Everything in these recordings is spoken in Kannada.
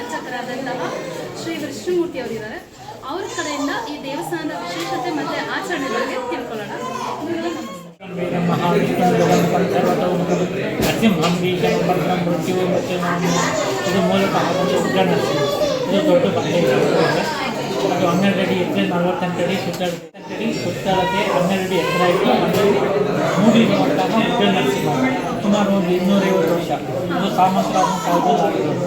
ಅರ್ಚಕರಾದಂತಹ ಶ್ರೀ ವಿಷ್ಣುಮೂರ್ತಿಯವರಿದ್ದಾರೆ. ಅವ್ರ ಕಡೆಯಿಂದ ಈ ದೇವಸ್ಥಾನದ ವಿಶೇಷತೆ ಮತ್ತು ಆಚರಣೆ ಬಗ್ಗೆ ತಿಳ್ಕೊಳ್ಳೋಣ. ಇದು ಮೂಲತಃ ಉಗ್ರನರಸಿಂಹ. ಇದು ದೊಡ್ಡ ಬಂಡೆ. ಅದು 12 ಅಡಿ ಎತ್ತರೆ, 48 ಅಡಿ ಸುತ್ತಳತೆ 12 ಅಡಿ ಎತ್ತರ ಇದ್ದು ಮೂಡಿರುವಂತಹ ಉಗ್ರನರಸಿಂಹ ಸುಮಾರು ಒಂದು 250 ವರ್ಷ. ಅದು ಸಾಮಂತರಾಜನ ಕಾಲದಲ್ಲಿ ಆಗಿರೋದು.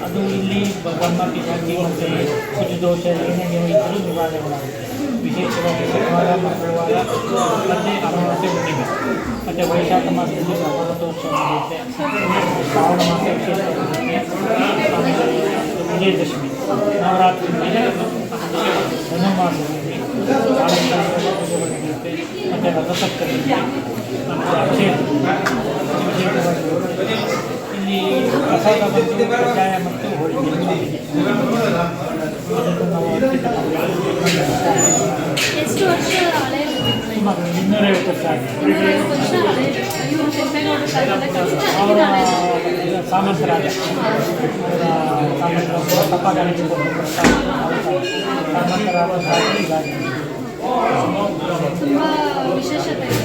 ಅದು ಇಲ್ಲಿ ಬ್ರಹ್ಮ ಪಿಶಾಚಿ ಮತ್ತು ಕುಜದೋಷ ಏನೇನು ಇದ್ದರೂ ನಿವಾರಣೆಗಳಾಗುತ್ತೆ. ವಿಶೇಷವಾಗಿ ಶನಿವಾರ, ಮಂಗಳವಾರ ಮತ್ತು ಅಮಾವಾಸ್ಯೆ, ಹುಣ್ಣಿಮೆ ಮತ್ತು ವೈಶಾಖ ಮಾಸದಲ್ಲಿ ಭಗವತೋತ್ಸವ ನಡೆಯುತ್ತೆ. ಶ್ರಾವಣ ಮಾಸ ವಿಶೇಷ ನಡೆಯುತ್ತೆ. ವಿಜಯದಶಮಿ ನವರಾತ್ರಿ ಮೇಲೆ ಧನುರ್ಮಾಸದಲ್ಲಿ ಸಾಯಂಕಾಲದಲ್ಲಿ ಪೂಜೆಗಳು ನಡೆಯುತ್ತೆ. ಮತ್ತು ರಥಸಪ್ತಮಿ ಮತ್ತು ಅಕ್ಷಯ ವಿಶೇಷವಾಗಿರುತ್ತೆ. ಇಲ್ಲಿ ಪ್ರಸಾದ ಮತ್ತು ಕಷಾಯ ಮತ್ತು ಹೋಳಿಗೆ ಅದನ್ನು ನಾವು ಎಷ್ಟು ವರ್ಷ ಹಳೆಯ ಸುಮಾರು 250 ವರ್ಷ ಆಗಿದೆ. ಅವರ ಸಾಮಂತರಾಜ ತಪ್ಪಾಗಿ ಸಾಮಂತರಾದ ಇದಾಗಿದೆ. ತುಂಬ ವಿಶೇಷತೆ ಇದೆ.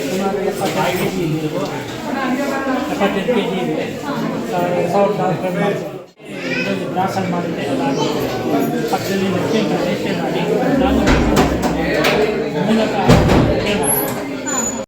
ಸುಮಾರು 75 kg ಇದೆ. 78 kg ಇದೆ. 2004 ದಾಖಲು ಮಾಡಿದ್ದೆ. ಪಕ್ಕದಲ್ಲಿ ಲಕ್ಷ್ಮೀ ಪ್ರತಿಷ್ಠೆ ಮಾಡಿ ನಾನು ಮೂಲಕ